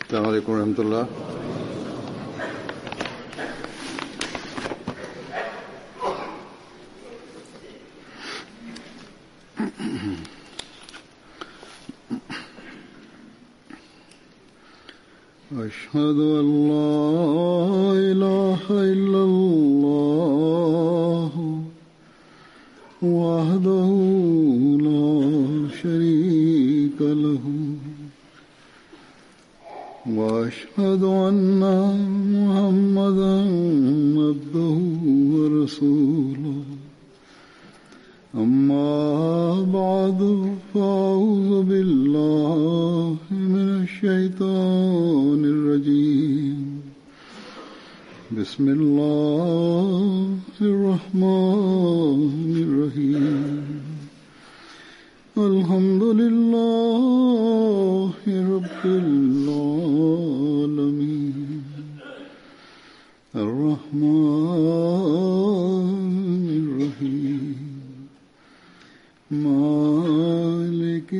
السلام عليكم ورحمة الله. أشهد أن لا إله إلا الله وحده لا شريك له وأشهد أن محمدا عبده ورسوله أما بعد فأعوذ بالله من الشيطان الرجيم بسم الله الرحمن الرحيم الحمد لله رب العالمين الرحمن الرحيم مالك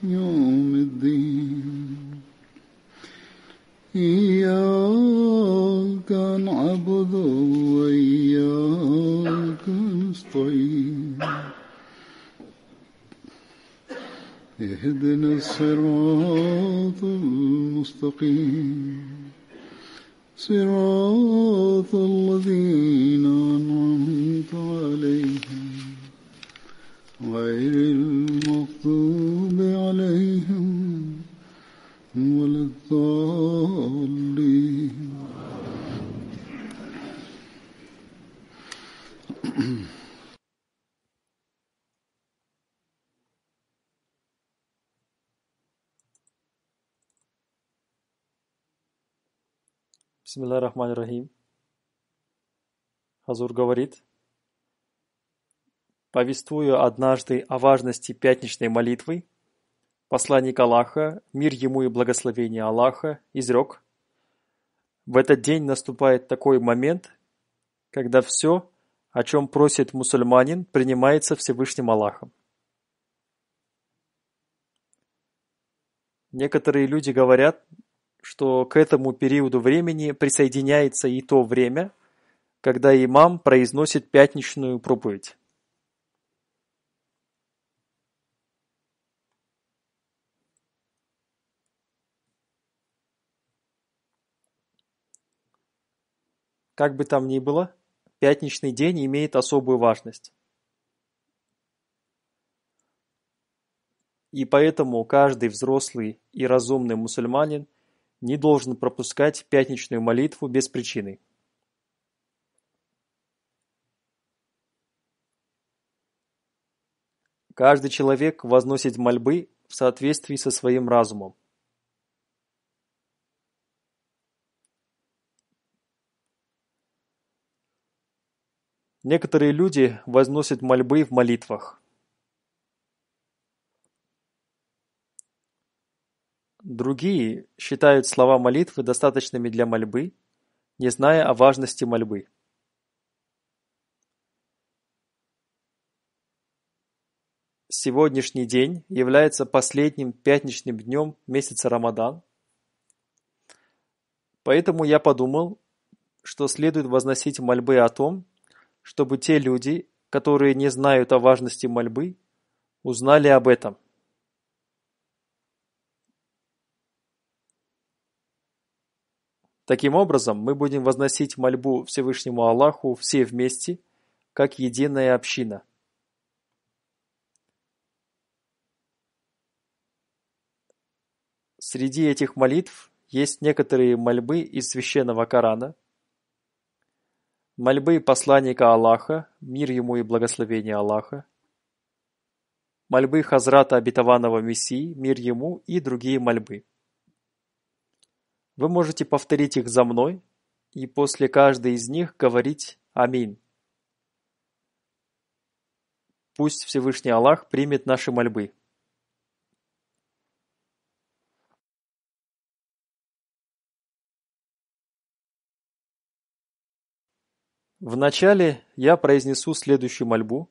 يوم الدين إياك نعبد وإياك نستعين اهدنا الصراط المستقيم صراط الذين أنعمت عليهم غير المغضوب عليهم ولا الضالين. Бисмиллахир рахманир рахим. Хазур говорит: повествуя однажды о важности пятничной молитвы, посланник Аллаха, мир ему и благословение Аллаха, изрек: в этот день наступает такой момент, когда все, о чем просит мусульманин, принимается Всевышним Аллахом. Некоторые люди говорят, что к этому периоду времени присоединяется и то время, когда имам произносит пятничную проповедь. Как бы там ни было, пятничный день имеет особую важность. И поэтому каждый взрослый и разумный мусульманин не должен пропускать пятничную молитву без причины. Каждый человек возносит мольбы в соответствии со своим разумом. Некоторые люди возносят мольбы в молитвах. Другие считают слова молитвы достаточными для мольбы, не зная о важности мольбы. Сегодняшний день является последним пятничным днем месяца Рамадан, поэтому я подумал, что следует возносить мольбы о том, чтобы те люди, которые не знают о важности мольбы, узнали об этом. Таким образом, мы будем возносить мольбу Всевышнему Аллаху все вместе, как единая община. Среди этих молитв есть некоторые мольбы из Священного Корана, мольбы посланника Аллаха, мир ему и благословение Аллаха, мольбы Хазрата обетованного Мессии, мир ему, и другие мольбы. Вы можете повторить их за мной и после каждой из них говорить «Аминь». Пусть Всевышний Аллах примет наши мольбы. Вначале я произнесу следующую мольбу.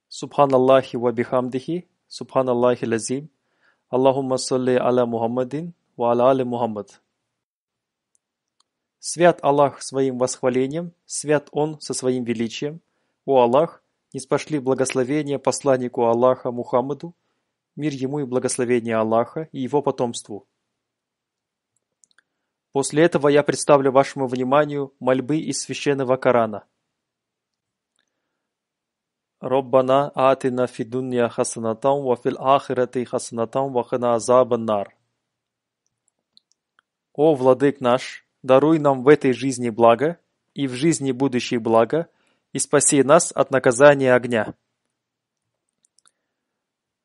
Субханаллахи ва бихамдихи, субханаллахи лазим, Аллахумма салли аля Мухаммадин ва аля али Мухаммад. Свят Аллах своим восхвалением, свят Он со своим величием. О Аллах, ниспошли благословение посланнику Аллаха Мухаммаду, мир ему и благословение Аллаха и его потомству. После этого я представлю вашему вниманию мольбы из священного Корана. Роббана атина фид дунья хасанатан ва фил ахирати хасанатан ва кина азабан нар. О Владык наш, даруй нам в этой жизни благо и в жизни будущей благо, и спаси нас от наказания огня.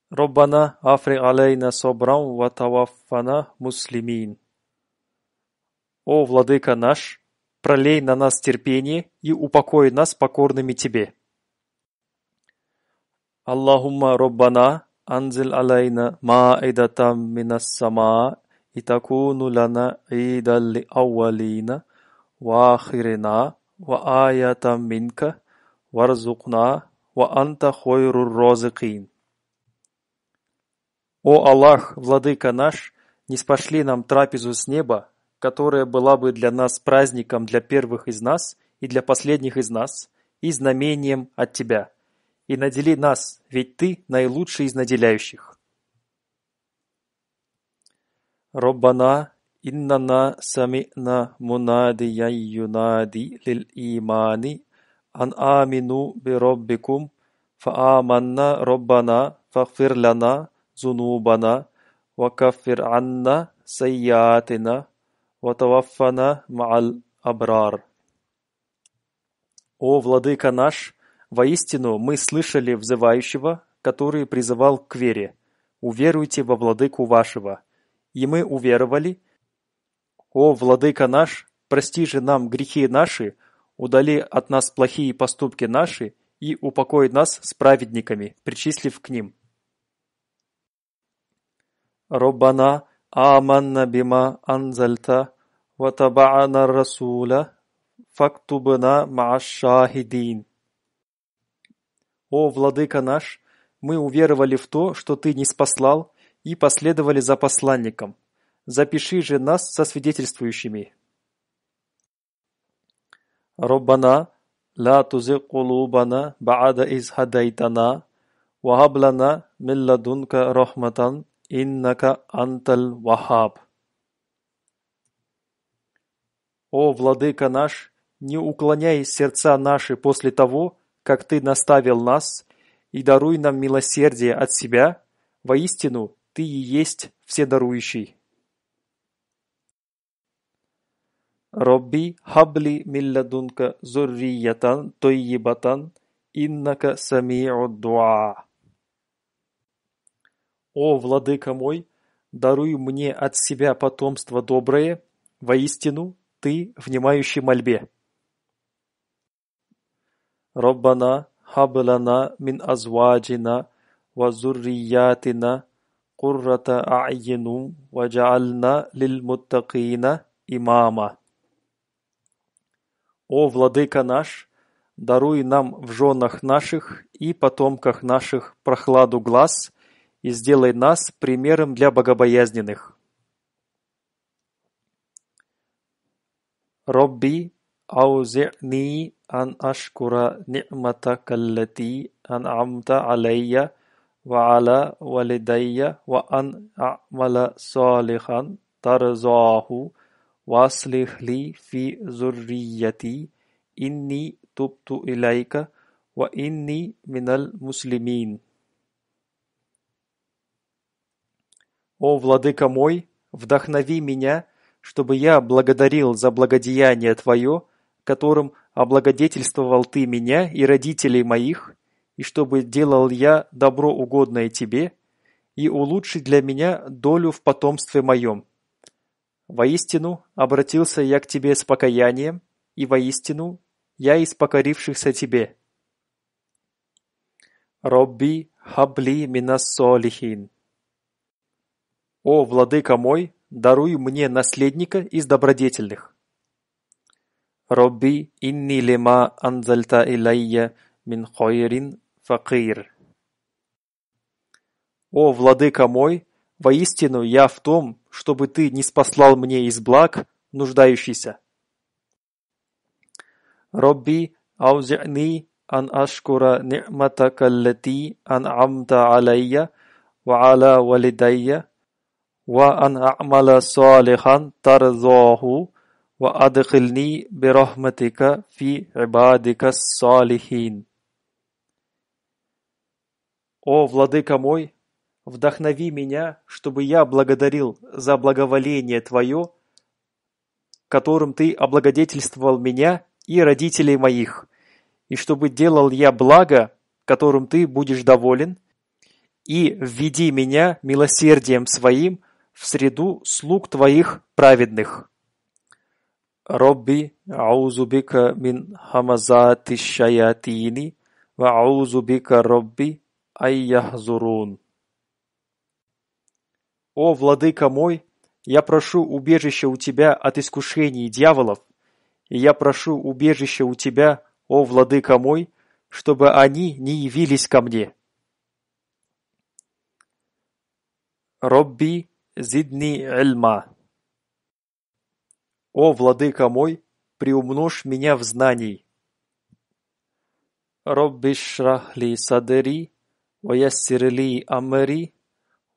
Роббана афри алейна собран ва таваффана муслимин. О Владыка наш, пролей на нас терпение и упокой нас покорными Тебе. Аллахумма Роббана анзил алейна маидатам минас сама и такуну лана идан ли ауалина ва ахирина ва аятам минка варзукна ва анта хойрур розыкин. О Аллах, Владыка наш, ниспошли нам трапезу с неба, которая была бы для нас праздником для первых из нас и для последних из нас, и знамением от Тебя. И надели нас, ведь Ты наилучший из наделяющих. Роббана иннана сами'на мунадиян юнади лил имани ан амину би роббикум фааманна роббана фагфир лана зунубана ва каффир анна сайятина ва таваффана ма'аль абрар. О Владыка наш, воистину мы слышали взывающего, который призывал к вере. Уверуйте во Владыку вашего. И мы уверовали. О Владыка наш, прости же нам грехи наши, удали от нас плохие поступки наши и упокой нас с праведниками, причислив к ним. Роббана аманна бима анзальта ва таба'ана расуля фактубна ма'аш шахидин. О Владыка наш, мы уверовали в то, что Ты ниспослал, и последовали за посланником. Запиши же нас со свидетельствующими. Роббана ла тузиг кулубана ба'да из хадайтана ва хаб лана мин ладунка рахматан иннака анталь вахаб. О Владыка наш, не уклоняй сердца наши после того, как Ты наставил нас, и даруй нам милосердие от себя, воистину Ты и есть Вседарующий. Робби хабли мин ладунка зурриятан тоййибатан иннака сами'уд дуа. О Владыка мой, даруй мне от себя потомство доброе, воистину Ты внимающий мольбе. Роббана хаб лана мин азваджина ва зурриятина куррата а'йину ва джа'альна лил муттакина имама. О Владыка наш, даруй нам в женах наших и потомках наших прохладу глаз и сделай нас примером для богобоязненных. Робби аузи'ни ан ашкура ни'матака аллати ан'амта алейя ва аля валидайя ва ан а'мала салихан тарзаху васлих ли фи зуррияти инни тубту илайка ва инни миналь муслимин. О Владыка мой, вдохнови меня, чтобы я благодарил за благодеяние Твое, которым облагодетельствовал Ты меня и родителей моих, и чтобы делал я добро угодное Тебе, и улучшить для меня долю в потомстве моем. Воистину обратился я к Тебе с покаянием, и воистину я из покорившихся Тебе. Робби хабли минас солихин. О Владыка мой, даруй мне наследника из добродетельных. Робби инни лима анзальта илайя мин хойрин факир. О Владыка мой, воистину я в том, чтобы ты ниспослал мне из благ нуждающийся. Робби аузи'ни ан ашкура ни'матака аллати ан'амта алайя ва аля валидайя ва ан а'мала салихан тарзаху ва адхилни бирахматика фи ибадика салихин. О, Владыка мой, вдохнови меня, чтобы я благодарил за благоволение Твое, которым Ты облагодетельствовал меня и родителей моих, и чтобы делал я благо, которым Ты будешь доволен, и введи меня милосердием Своим в среду слуг Твоих праведных. Робби аузу бика мин хамазати шаятини ва аузу бика робби айяхзурун. О, Владыка мой, я прошу убежища у Тебя от искушений дьяволов, и я прошу убежища у Тебя, о, Владыка мой, чтобы они не явились ко мне. Робби зидни ильма. О, Владыка мой, приумножь меня в знании. Робби шрах ли садри, ва яссир ли амри,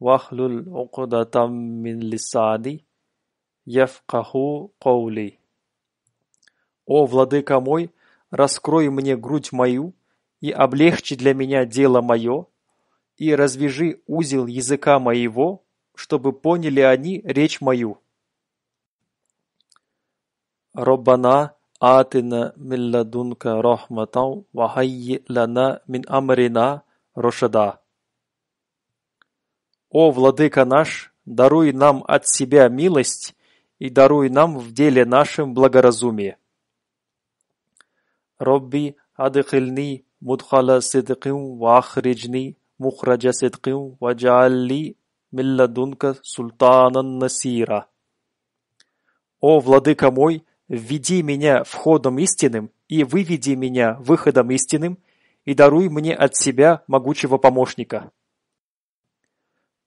вахлул уқдатам мин лисани, яфқаху қаули. О, Владыка мой, раскрой мне грудь мою и облегчи для меня дело мое, и развяжи узел языка моего, чтобы поняли они речь мою. Роббана атина мин ладунка рахматан ва хаййи лана мин амрина рошада. О, Владыка наш, даруй нам от себя милость и даруй нам в деле нашем благоразумие. Робби адхилни мудхала сидқин ва ахриджни мухраджа сидқин ва джаалли мин ладунка султанан насира. О, Владыка мой, введи меня входом истинным и выведи меня выходом истинным и даруй мне от себя могучего помощника.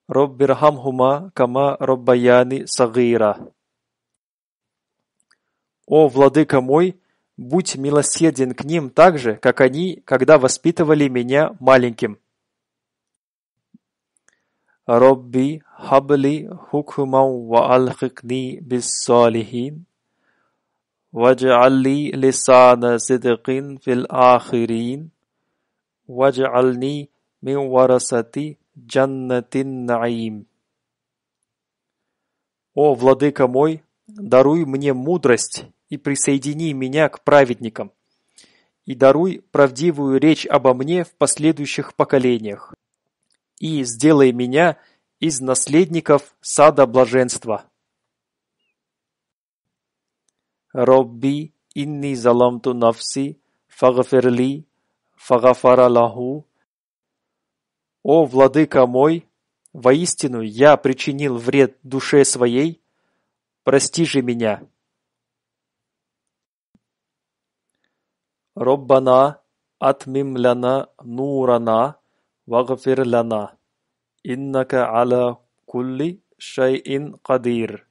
Роббирхамхума кама роббаяни сагира. О, Владыка мой, будь милосерден к ним так же, как они, когда воспитывали меня маленьким. Робби хабли хукман ва алхикни биссалихин вадж'алли лисана сидқин фил ахирин вадж'ални мин варасати джаннатин наим. О, Владыка мой, даруй мне мудрость и присоедини меня к праведникам, и даруй правдивую речь обо мне в последующих поколениях, и сделай меня из наследников сада блаженства. Робби инни заламту нафси фагфирли фагафара лаху. О, Владыка мой, воистину я причинил вред душе своей, прости же меня. Роббана атмим лана нурана вагфир лана, иннака аля кулли шайин кадир.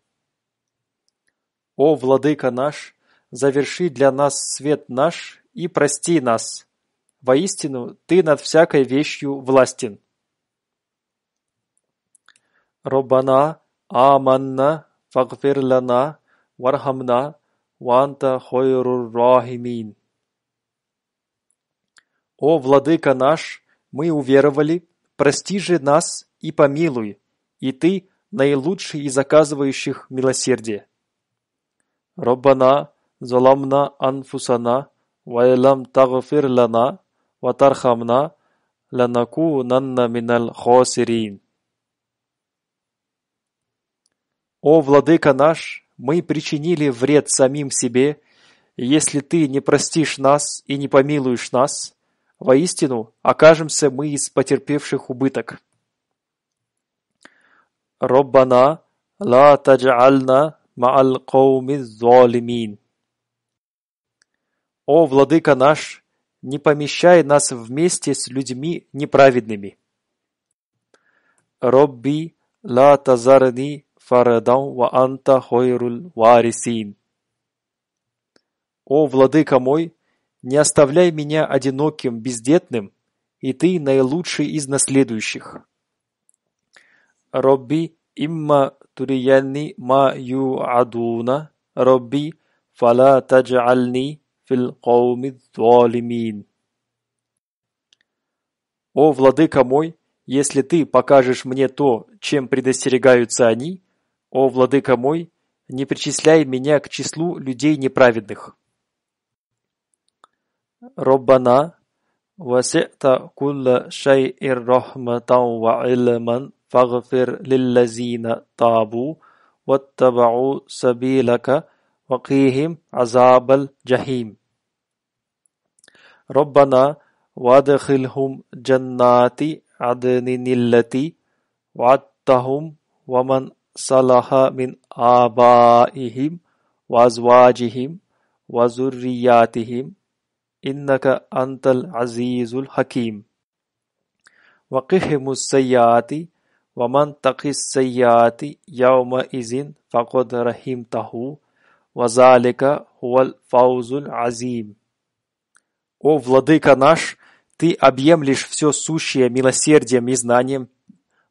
О, Владыка наш, заверши для нас свет наш и прости нас. Воистину, Ты над всякой вещью властен. Роббана аманна фагфир лана вархамна ванта хойрур рахимин. О, Владыка наш, мы уверовали, прости же нас и помилуй, и Ты наилучший из оказывающих милосердие. Роббана заламна анфусана ва илам тагфир лана ва тархамна ланакунанна минал хасирин. О, Владыка наш, мы причинили вред самим себе, и если Ты не простишь нас и не помилуешь нас, воистину окажемся мы из потерпевших убыток. Роббана ла тадж'альна ма'аль кауми залимин. О, Владыка наш, не помещай нас вместе с людьми неправедными. Робби ла тазарни фарадан ва анта хойруль варисин. О, владыка мой, не оставляй меня одиноким, бездетным, и ты наилучший из наследующих. Робби имма туриянни ма ю'адуна, Робби фала тадж'альни фил кауми залимин. О, владыка мой, если ты покажешь мне то, чем предостерегаются они, о, владыка мой, не причисляй меня к числу людей неправедных. Роббана васи'та кулла шай'ир рахматан ва илман фагфир лиллазина табу ваттабау сабилака вакихим азабал джахим. Роббана вадхилхум джаннати адниниллати ваттахум ваман салаха мин абаихим вазваджихим вазурриятихим иннака антал азизул хаким. Вакихимус сайяти ваман такис сайяти яума изин факод рахимтаху вазалика хувал фаузул азим. О, владыка наш, ты объемлешь все сущее милосердием и знанием.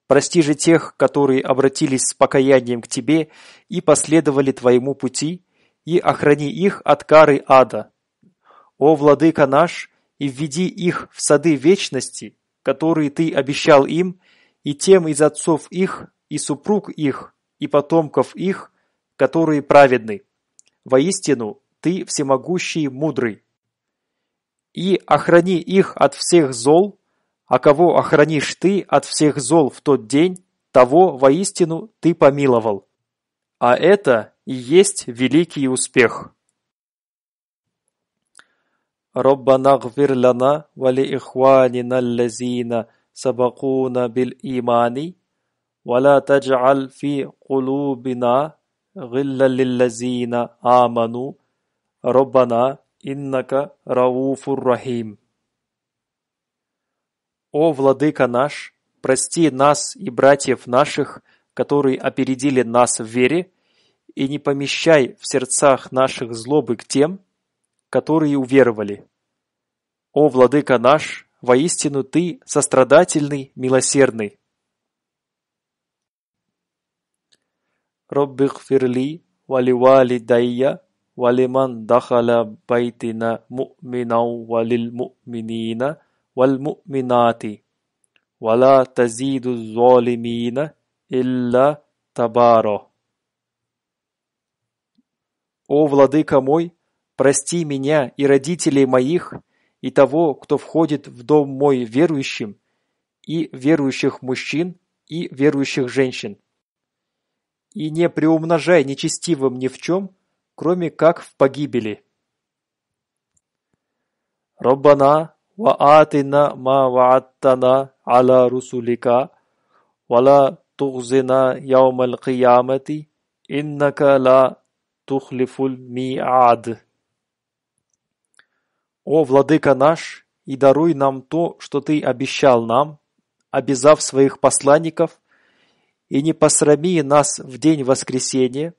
Прости же тех, которые обратились с покаянием к тебе и последовали твоему пути, и охрани их от кары ада. О, владыка наш, и введи их в сады вечности, которые ты обещал им, и тем из отцов их, и супруг их, и потомков их, которые праведны. Воистину, ты всемогущий, мудрый. И охрани их от всех зол, а кого охранишь ты от всех зол в тот день, того воистину ты помиловал. А это и есть великий успех. Роббана гфир лана ва ли ихванина аллазина сабакуна бил имани ва ла тадж'аль фи кулубина гилла лиллазина аману Роббана иннака рауфур рахим. О, владыка наш, прости нас и братьев наших, которые опередили нас в вере, и не помещай в сердцах наших злобы к тем, которые уверовали. О, владыка наш, воистину ты сострадательный, милосердный. Робби гфирли вали валидайя валиман дахаля байтина му'минау валил му'минина валь му'минати вала тазиду залимина илля табаро. О, владыка мой, прости меня и родителей моих, и того, кто входит в дом мой верующим, и верующих мужчин, и верующих женщин. И не преумножай нечестивым ни в чем, кроме как в погибели. Роббана ва атина ма ва'аттана аля русулика вала тухзина яумал киямати иннака ла тухлифуль ми'ад. О, владыка наш, и даруй нам то, что ты обещал нам, обязав своих посланников, и не посрами нас в день воскресения,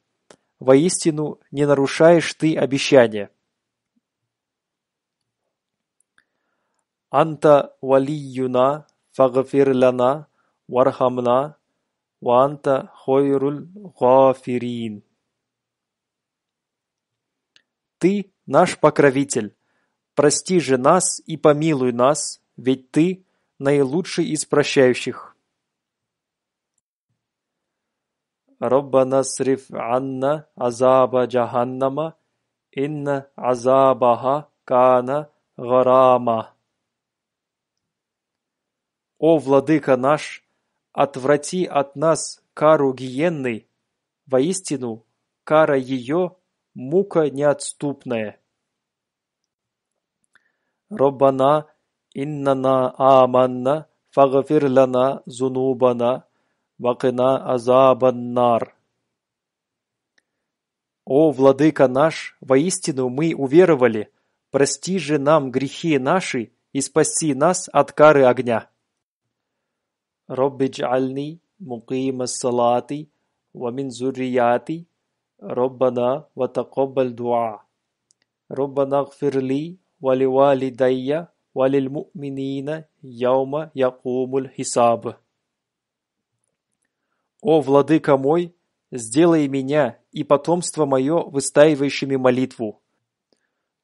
воистину не нарушаешь ты обещания. Анта валиюна фагфир лана вархамна ва анта хойруль гафирин. Ты наш покровитель, прости же нас и помилуй нас, ведь ты наилучший из прощающих. Роббана сриф анна азаба джаханнама инна азабаха кана гарама. О, владыка наш, отврати от нас кару гиенной, воистину кара ее мука неотступная. Роббана иннана аманна фагфир лана зунубана вакина азабан нар. О, владыка наш, воистину мы уверовали, прости же нам грехи наши и спаси нас от кары огня. Робби дж'альни مقيم الصلاة ومن ذرياتي ربنا وتقبل دعاء ربنا اغفر لي ولوالدي وللمؤمنين يوم يقوم الحساب. О, Владыка мой, сделай меня и потомство мое выстаивающими молитву.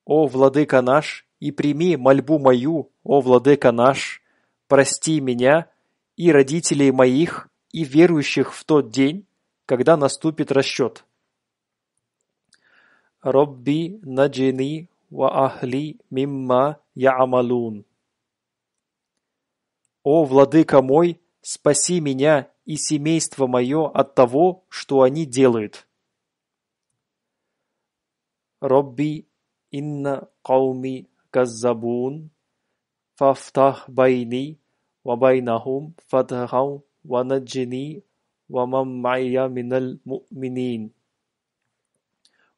О, Владыка наш, и прими мольбу мою, о, Владыка наш, прости меня и родителей моих, и верующих в тот день, когда наступит расчет. Робби наджини ва ахли мимма я'амалун. О, Владыка мой, спаси меня и семейство мое от того, что они делают. Робби инна кауми каззабун фафтах байни ва байнахум фатхау ва наджини ва мам майя миналь му'минин.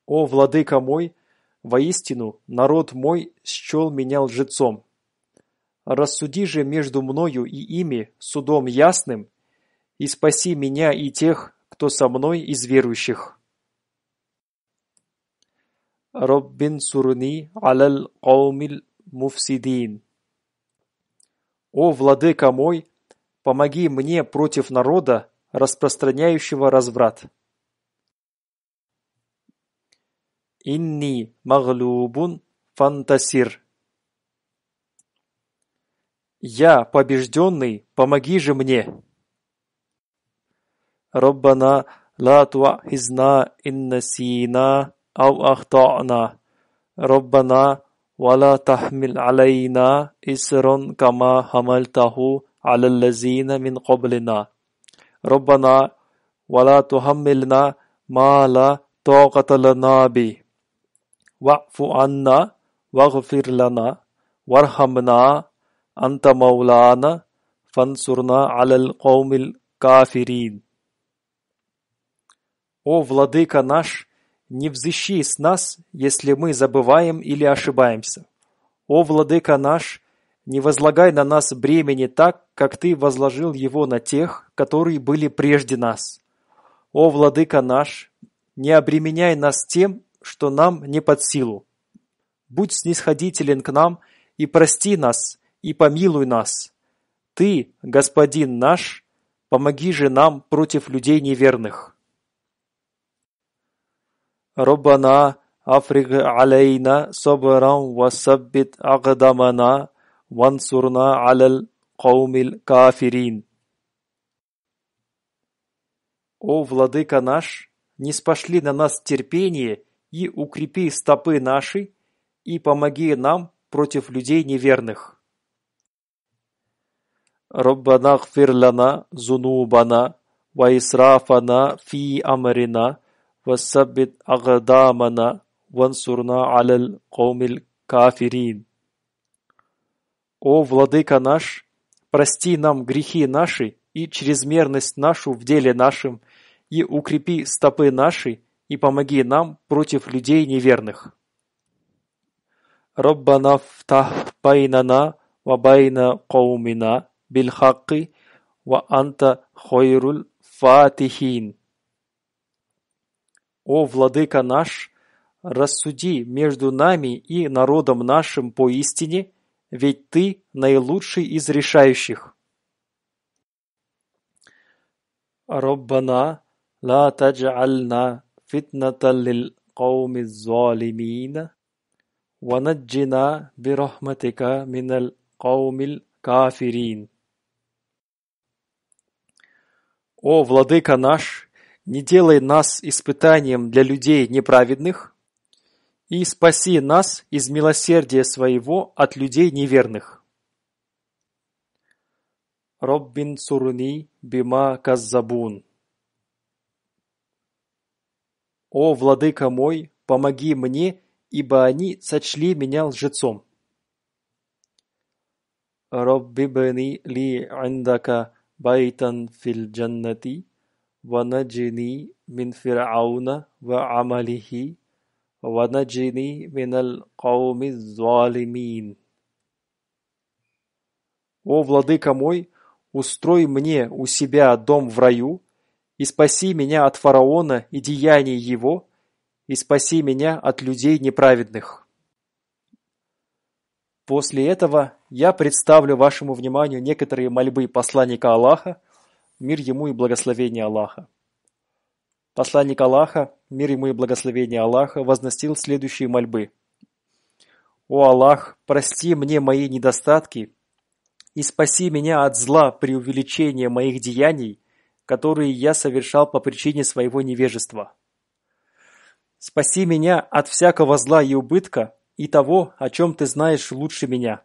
О, Владыка мой, воистину, народ мой счел меня лжецом. Рассуди же между мною и ими судом ясным, и спаси меня и тех, кто со мной из верующих. Роббин сурни алал каумил муфсидин. О, Владыка мой, помоги мне против народа, распространяющего разврат. Инни маглубун фантасир. Я побежденный, помоги же мне. Роббана ла туахизна иннасина ау ахтана. Роббана вала тахмил алейна исрон кама хамальтаху алаллазина мин qablina. Роббана вала тухаммилна ма ла тaqата лана би. Ва'фу анна вагфир лана вархамна анта маулана фансурна алал каумил кафирин. О, Владыка наш, не взыщи с нас, если мы забываем или ошибаемся. О, Владыка наш, не возлагай на нас бремени так, как Ты возложил его на тех, которые были прежде нас. О, Владыка наш, не обременяй нас тем, что нам не под силу. Будь снисходителен к нам и прости нас, и помилуй нас. Ты, Господин наш, помоги же нам против людей неверных. Роббана африг алейна сабран ва саббит агдамана вансурна алал каумил кафирин. О, Владыка наш, ниспошли на нас терпение и укрепи стопы наши, и помоги нам против людей неверных. Роббана гфир лана зунубана ва исрафана фи амрина ва саббит агдамана вансурна алал каумил кафирин. О, Владыка наш, прости нам грехи наши и чрезмерность нашу в деле нашем, и укрепи стопы наши, и помоги нам против людей неверных. Роббана фтах байнана ва байна каумина бил хакки ва анта хойрул фатихин. О, Владыка наш, рассуди между нами и народом нашим поистине, ведь Ты наилучший из решающих. Роббана ла тадж'альна фитнатан лил кауми залимин ва наджина бирахматика минал каумил кафирин. О, Владыка наш, не делай нас испытанием для людей неправедных и спаси нас из милосердия своего от людей неверных. Роббин сурни бима каззабун. О, Владыка мой, помоги мне, ибо они сочли меня лжецом. Робби бани ли индака байтан фил джаннати ва наджини мин фир'ауна ва амалихи ва наджини минал кауми залимин. О, Владыка мой, устрой мне у себя дом в раю, и спаси меня от фараона и деяний его, и спаси меня от людей неправедных». После этого я представлю вашему вниманию некоторые мольбы посланника Аллаха, мир ему и благословение Аллаха. Посланник Аллаха, мир ему и благословение Аллаха, возносил следующие мольбы. «О Аллах, прости мне мои недостатки и спаси меня от зла преувеличения моих деяний, которые я совершал по причине своего невежества. Спаси меня от всякого зла и убытка и того, о чем ты знаешь лучше меня.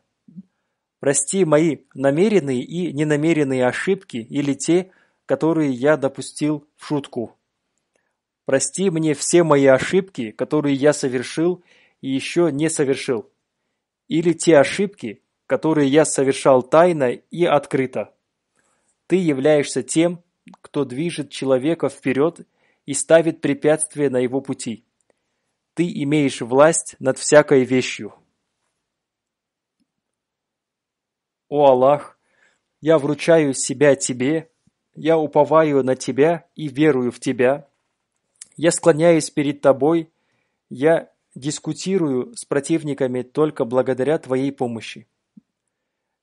Прости мои намеренные и ненамеренные ошибки или те, которые я допустил в шутку. Прости мне все мои ошибки, которые я совершил и еще не совершил, или те ошибки, которые я совершал тайно и открыто. Ты являешься тем, кто движет человека вперед и ставит препятствия на его пути. Ты имеешь власть над всякой вещью. О Аллах, я вручаю себя Тебе, я уповаю на Тебя и верую в Тебя. Я склоняюсь перед Тобой, я дискутирую с противниками только благодаря Твоей помощи.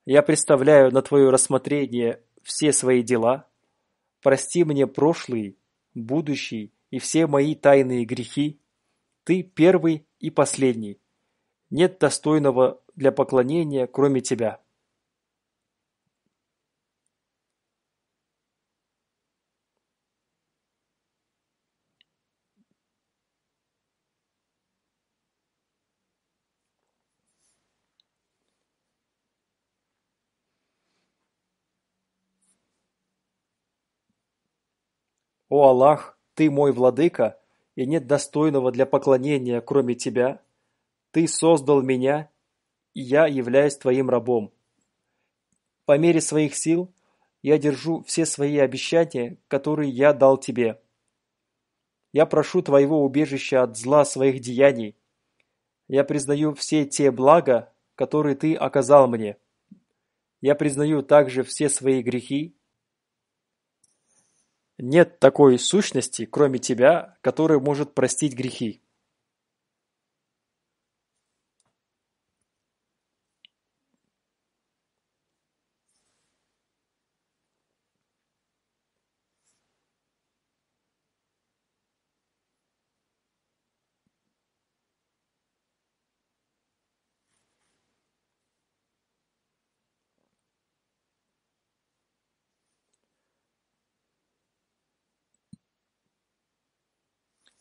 Я представляю на Твое рассмотрение все свои дела. Прости мне прошлый, будущий и все мои тайные грехи. Ты первый и последний. Нет достойного для поклонения, кроме Тебя. О Аллах, Ты мой владыка, и нет достойного для поклонения, кроме Тебя. Ты создал меня, и я являюсь Твоим рабом. По мере своих сил я держу все свои обещания, которые я дал Тебе. Я прошу Твоего убежища от зла своих деяний. Я признаю все те блага, которые Ты оказал мне. Я признаю также все свои грехи. Нет такой сущности, кроме Тебя, которая может простить грехи.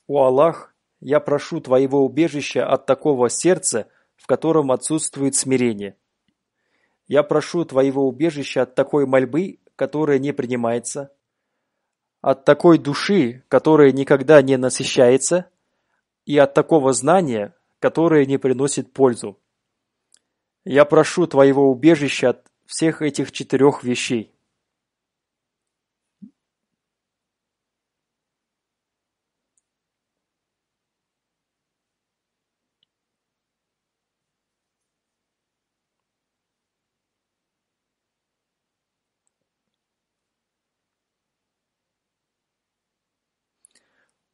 О Аллах, я прошу Твоего убежища от такого сердца, в котором отсутствует смирение. Я прошу Твоего убежища от такой мольбы, которая не принимается, от такой души, которая никогда не насыщается, и от такого знания, которое не приносит пользу. Я прошу Твоего убежища от всех этих 4 вещей.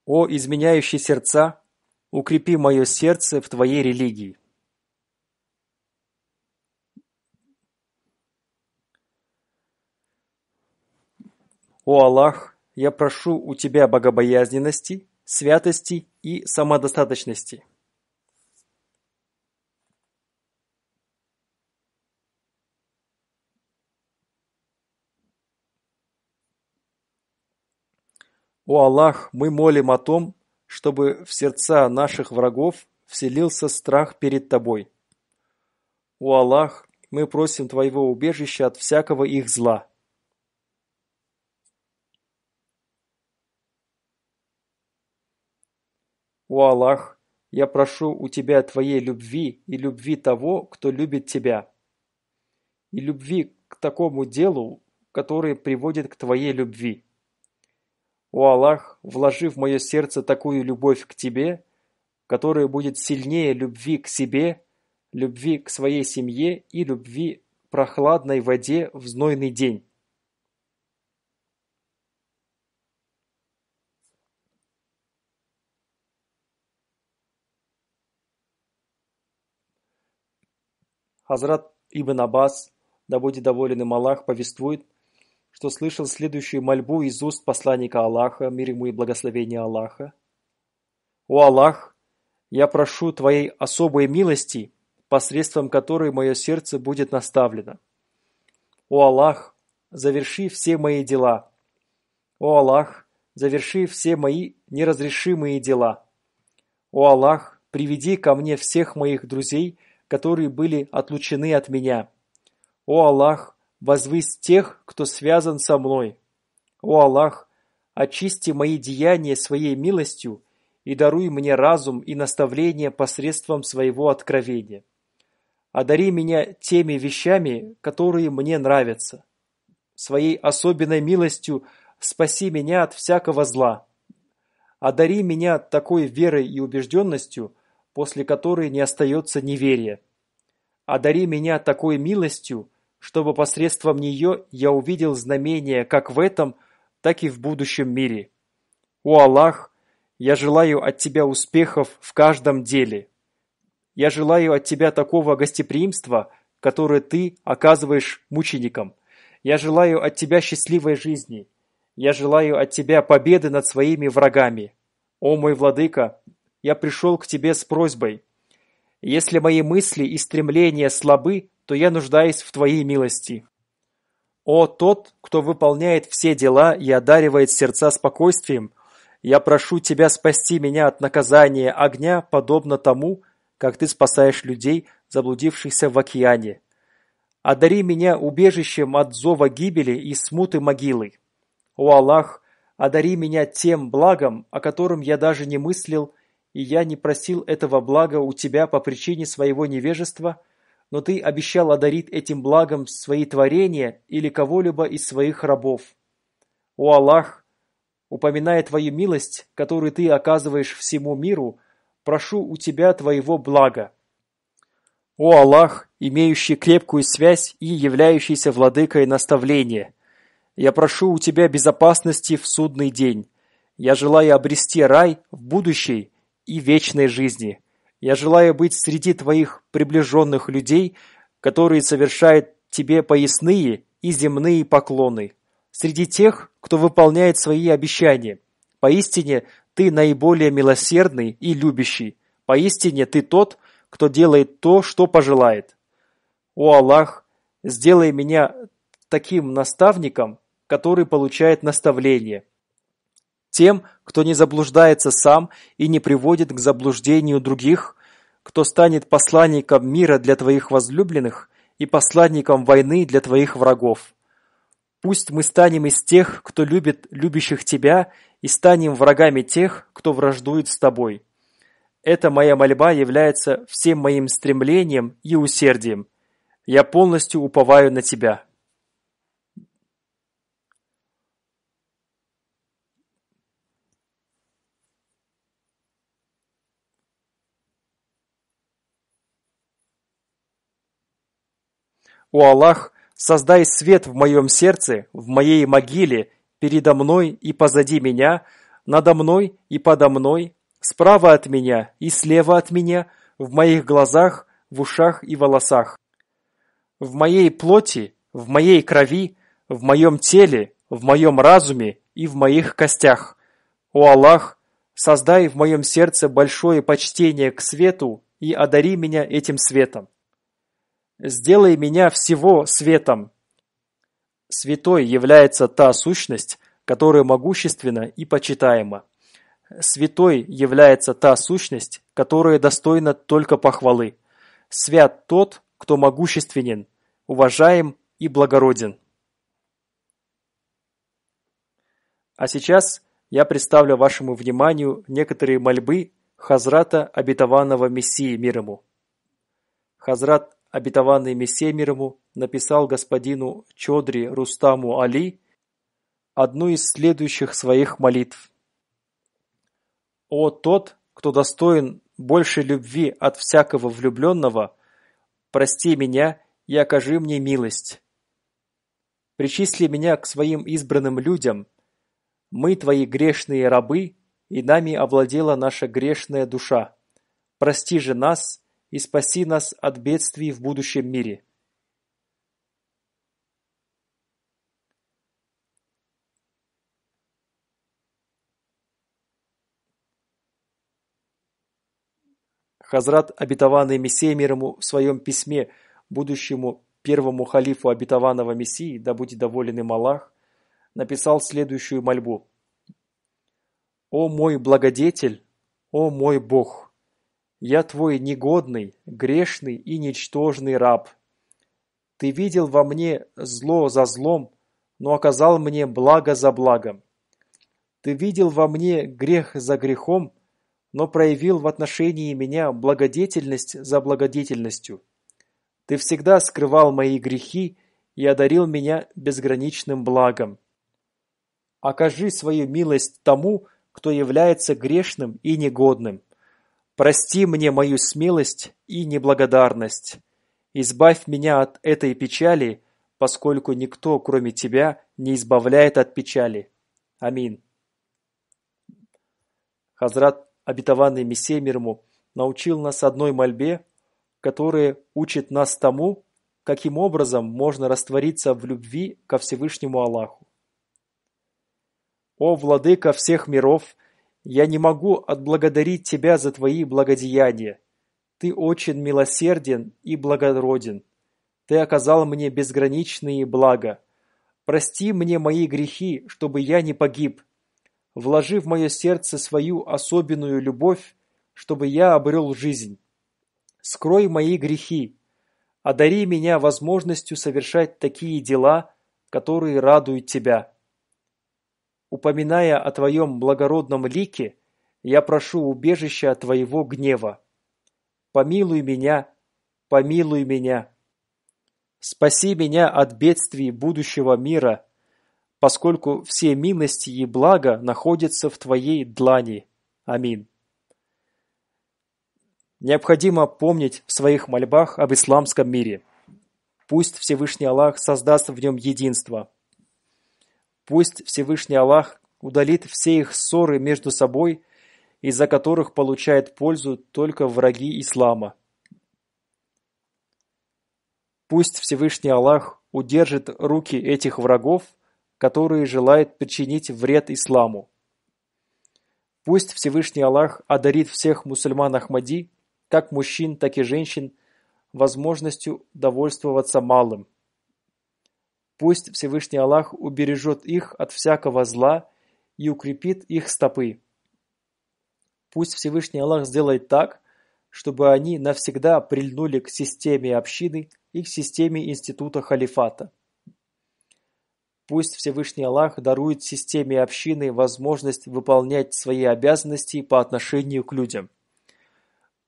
О изменяющий сердца, укрепи мое сердце в Твоей религии. О Аллах, я прошу у Тебя богобоязненности, святости и самодостаточности. О Аллах, мы молим о том, чтобы в сердца наших врагов вселился страх перед Тобой. О Аллах, мы просим Твоего убежища от всякого их зла. О Аллах, я прошу у Тебя Твоей любви и любви того, кто любит Тебя, и любви к такому делу, которое приводит к Твоей любви. О Аллах, вложи в мое сердце такую любовь к Тебе, которая будет сильнее любви к себе, любви к своей семье и любви к прохладной воде в знойный день. Хазрат Ибн Аббас, да будет доволен им Аллах, повествует, что слышал следующую мольбу из уст посланника Аллаха, мир ему и благословение Аллаха. «О Аллах, я прошу Твоей особой милости, посредством которой мое сердце будет наставлено. О Аллах, заверши все мои дела. О Аллах, заверши все мои неразрешимые дела. О Аллах, приведи ко мне всех моих друзей, которые были отлучены от меня. О Аллах, возвысь тех, кто связан со мной. О Аллах, очисти мои деяния своей милостью и даруй мне разум и наставление посредством своего откровения. Одари меня теми вещами, которые мне нравятся. Своей особенной милостью спаси меня от всякого зла. Одари меня такой верой и убежденностью, после которой не остается неверия. Одари меня такой милостью, чтобы посредством нее я увидел знамения как в этом, так и в будущем мире. О Аллах, я желаю от Тебя успехов в каждом деле. Я желаю от Тебя такого гостеприимства, которое Ты оказываешь мученикам. Я желаю от Тебя счастливой жизни. Я желаю от Тебя победы над своими врагами. О мой Владыка, я пришел к Тебе с просьбой. Если мои мысли и стремления слабы, то я нуждаюсь в Твоей милости. О тот, кто выполняет все дела и одаривает сердца спокойствием, я прошу Тебя спасти меня от наказания огня, подобно тому, как Ты спасаешь людей, заблудившихся в океане. Одари меня убежищем от зова гибели и смуты могилы. О Аллах, одари меня тем благом, о котором я даже не мыслил, и я не просил этого блага у Тебя по причине своего невежества, но Ты обещал одарить этим благом свои творения или кого-либо из своих рабов. О Аллах, упоминая Твою милость, которую Ты оказываешь всему миру, прошу у Тебя Твоего блага. О Аллах, имеющий крепкую связь и являющийся владыкой наставления, я прошу у Тебя безопасности в судный день. Я желаю обрести рай в будущей и вечной жизни. Я желаю быть среди Твоих приближенных людей, которые совершают Тебе поясные и земные поклоны. Среди тех, кто выполняет свои обещания. Поистине, Ты наиболее милосердный и любящий. Поистине, Ты тот, кто делает то, что пожелает. О Аллах, сделай меня таким наставником, который получает наставление. Тем, кто не заблуждается сам и не приводит к заблуждению других, кто станет посланником мира для Твоих возлюбленных и посланником войны для Твоих врагов. Пусть мы станем из тех, кто любит любящих Тебя, и станем врагами тех, кто враждует с Тобой. Эта моя мольба является всем моим стремлением и усердием. Я полностью уповаю на Тебя. О Аллах, создай свет в моем сердце, в моей могиле, передо мной и позади меня, надо мной и подо мной, справа от меня и слева от меня, в моих глазах, в ушах и волосах. В моей плоти, в моей крови, в моем теле, в моем разуме и в моих костях. О Аллах, создай в моем сердце большое почтение к свету и одари меня этим светом. Сделай меня всего светом. Святой является та сущность, которая могущественна и почитаема. Святой является та сущность, которая достойна только похвалы. Свят тот, кто могущественен, уважаем и благороден. А сейчас я представлю вашему вниманию некоторые мольбы Хазрата Обетованного Мессии мир ему. Хазрат Обетованный Мессия мир ему написал господину Чодри Рустаму Али одну из следующих своих молитв. «О тот, кто достоин большей любви от всякого влюбленного, прости меня и окажи мне милость. Причисли меня к своим избранным людям. Мы твои грешные рабы, и нами овладела наша грешная душа. Прости же нас и спаси нас от бедствий в будущем мире. Хазрат, обетованный Мессией мир ему, в своем письме будущему первому халифу обетованного Мессии, да будет доволен им Аллах, написал следующую мольбу. «О мой благодетель, о мой Бог! Я твой негодный, грешный и ничтожный раб. Ты видел во мне зло за злом, но оказал мне благо за благом. Ты видел во мне грех за грехом, но проявил в отношении меня благодетельность за благодетельностью. Ты всегда скрывал мои грехи и одарил меня безграничным благом. Окажи свою милость тому, кто является грешным и негодным. Прости мне мою смелость и неблагодарность. Избавь меня от этой печали, поскольку никто, кроме Тебя, не избавляет от печали. Амин». Хазрат, обетованный Мессией мир ему, научил нас одной мольбе, которая учит нас тому, каким образом можно раствориться в любви ко Всевышнему Аллаху. «О Владыка всех миров, я не могу отблагодарить Тебя за Твои благодеяния. Ты очень милосерден и благороден. Ты оказал мне безграничные блага. Прости мне мои грехи, чтобы я не погиб. Вложи в мое сердце свою особенную любовь, чтобы я обрел жизнь. Скрой мои грехи. Одари меня возможностью совершать такие дела, которые радуют Тебя. Упоминая о Твоем благородном лике, я прошу убежища от Твоего гнева. Помилуй меня, помилуй меня. Спаси меня от бедствий будущего мира, поскольку все милости и блага находятся в Твоей длани. Амин. Необходимо помнить в своих мольбах об исламском мире. Пусть Всевышний Аллах создаст в нем единство. Пусть Всевышний Аллах удалит все их ссоры между собой, из-за которых получают пользу только враги ислама. Пусть Всевышний Аллах удержит руки этих врагов, которые желают причинить вред исламу. Пусть Всевышний Аллах одарит всех мусульман Ахмади, как мужчин, так и женщин, возможностью довольствоваться малым. Пусть Всевышний Аллах убережет их от всякого зла и укрепит их стопы. Пусть Всевышний Аллах сделает так, чтобы они навсегда прильнули к системе общины и к системе института халифата. Пусть Всевышний Аллах дарует системе общины возможность выполнять свои обязанности по отношению к людям.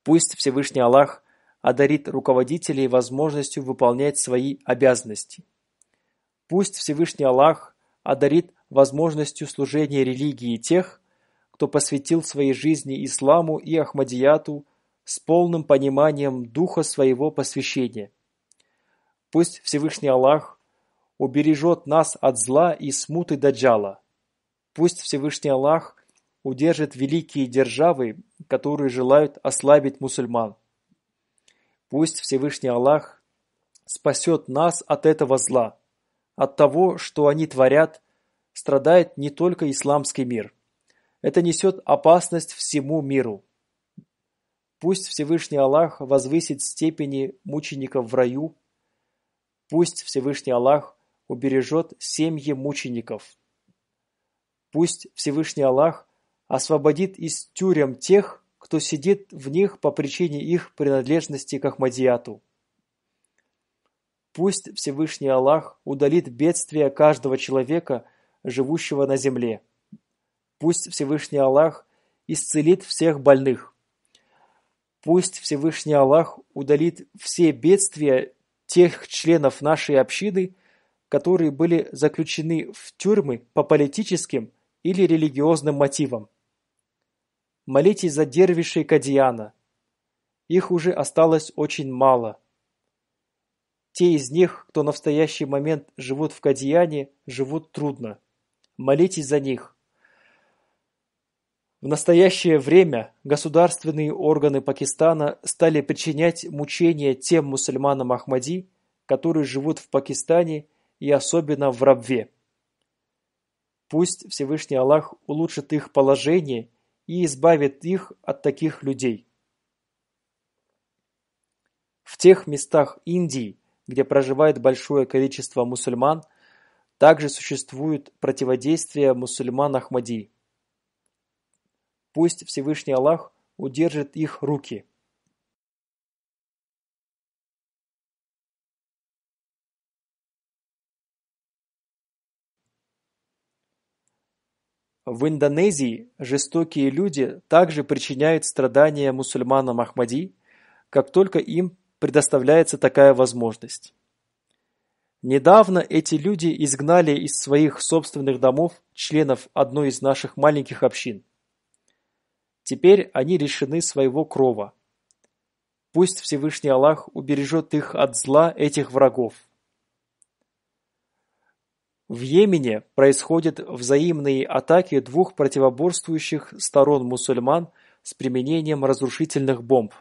Пусть Всевышний Аллах одарит руководителей возможностью выполнять свои обязанности. Пусть Всевышний Аллах одарит возможностью служения религии тех, кто посвятил своей жизни исламу и Ахмадияту с полным пониманием духа своего посвящения. Пусть Всевышний Аллах убережет нас от зла и смуты Даджала. Пусть Всевышний Аллах удержит великие державы, которые желают ослабить мусульман. Пусть Всевышний Аллах спасет нас от этого зла. От того, что они творят, страдает не только исламский мир. Это несет опасность всему миру. Пусть Всевышний Аллах возвысит степени мучеников в раю. Пусть Всевышний Аллах убережет семьи мучеников. Пусть Всевышний Аллах освободит из тюрем тех, кто сидит в них по причине их принадлежности к Ахмадияту. Пусть Всевышний Аллах удалит бедствия каждого человека, живущего на земле. Пусть Всевышний Аллах исцелит всех больных. Пусть Всевышний Аллах удалит все бедствия тех членов нашей общины, которые были заключены в тюрьмы по политическим или религиозным мотивам. Молитесь за дервишей Кадьяна. Их уже осталось очень мало. Те из них, кто на настоящий момент живут в Кадьяне, живут трудно. Молитесь за них. В настоящее время государственные органы Пакистана стали причинять мучения тем мусульманам Ахмади, которые живут в Пакистане и особенно в рабве. Пусть Всевышний Аллах улучшит их положение и избавит их от таких людей. В тех местах Индии, где проживает большое количество мусульман, также существует противодействие мусульман Ахмади. Пусть Всевышний Аллах удержит их руки. В Индонезии жестокие люди также причиняют страдания мусульманам Ахмади, как только им предоставляется такая возможность. Недавно эти люди изгнали из своих собственных домов членов одной из наших маленьких общин. Теперь они лишены своего крова. Пусть Всевышний Аллах убережет их от зла этих врагов. В Йемене происходят взаимные атаки двух противоборствующих сторон мусульман с применением разрушительных бомб.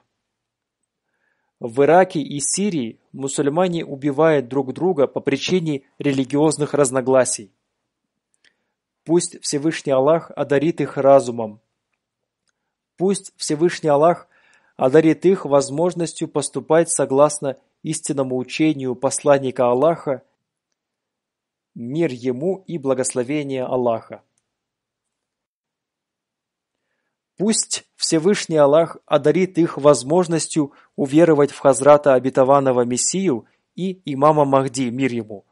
В Ираке и Сирии мусульмане убивают друг друга по причине религиозных разногласий. Пусть Всевышний Аллах одарит их разумом. Пусть Всевышний Аллах одарит их возможностью поступать согласно истинному учению посланника Аллаха, мир ему и благословение Аллаха. Пусть Всевышний Аллах одарит их возможностью уверовать в Хазрата обетованного Мессию и имама Махди, мир ему,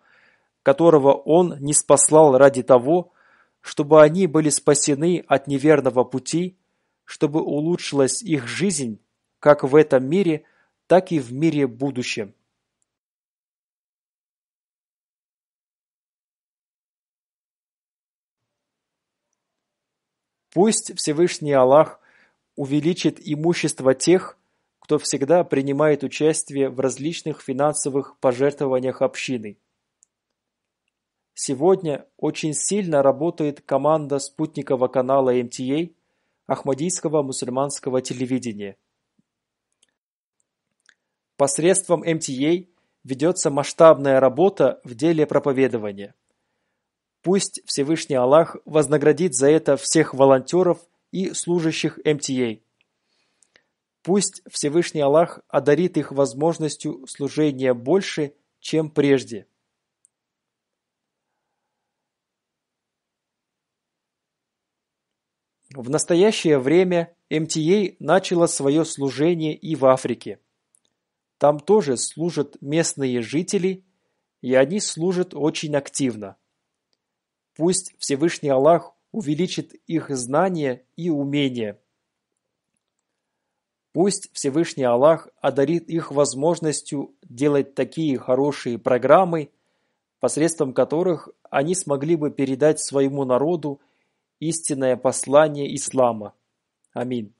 которого он ниспослал ради того, чтобы они были спасены от неверного пути, чтобы улучшилась их жизнь как в этом мире, так и в мире будущем. Пусть Всевышний Аллах увеличит имущество тех, кто всегда принимает участие в различных финансовых пожертвованиях общины. Сегодня очень сильно работает команда спутникового канала МТА Ахмадийского мусульманского телевидения. Посредством МТА ведется масштабная работа в деле проповедования. Пусть Всевышний Аллах вознаградит за это всех волонтеров и служащих МТА. Пусть Всевышний Аллах одарит их возможностью служения больше, чем прежде. В настоящее время МТА начало свое служение и в Африке. Там тоже служат местные жители, и они служат очень активно. Пусть Всевышний Аллах увеличит их знания и умения. Пусть Всевышний Аллах одарит их возможностью делать такие хорошие программы, посредством которых они смогли бы передать своему народу истинное послание ислама. Аминь.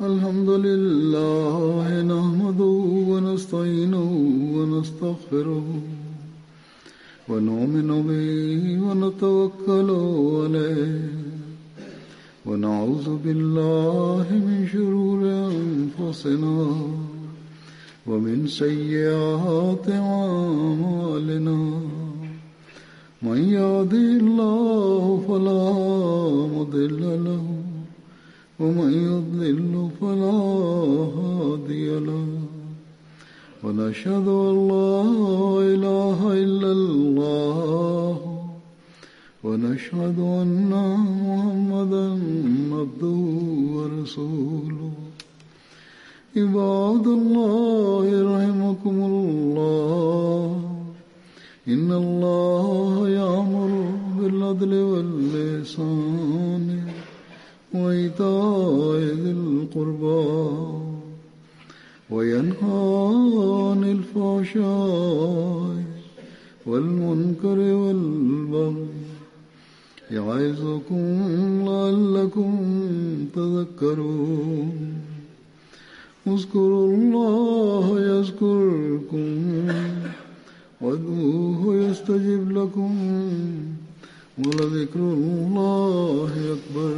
الحمد لله نحمده ونستعينه ونستغفره ونؤمن به ونتوكل عليه ونعوذ بالله من شرور أنفسنا ومن سيئات أعمالنا من يهده الله فلا مضل له ومن يضلل فلا هادي له ونشهد أن لا إله إلا الله ونشهد أن محمدا عبده ورسوله عباد الله رحمكم الله إن الله يأمر بالعدل والإحسان وإيتاء ذي القربى وينهى عن الفحشاء والمنكر والبغي يعظكم لعلكم تذكرون اذكروا الله يذكركم وادعوه يستجب لكم ولذكر الله أكبر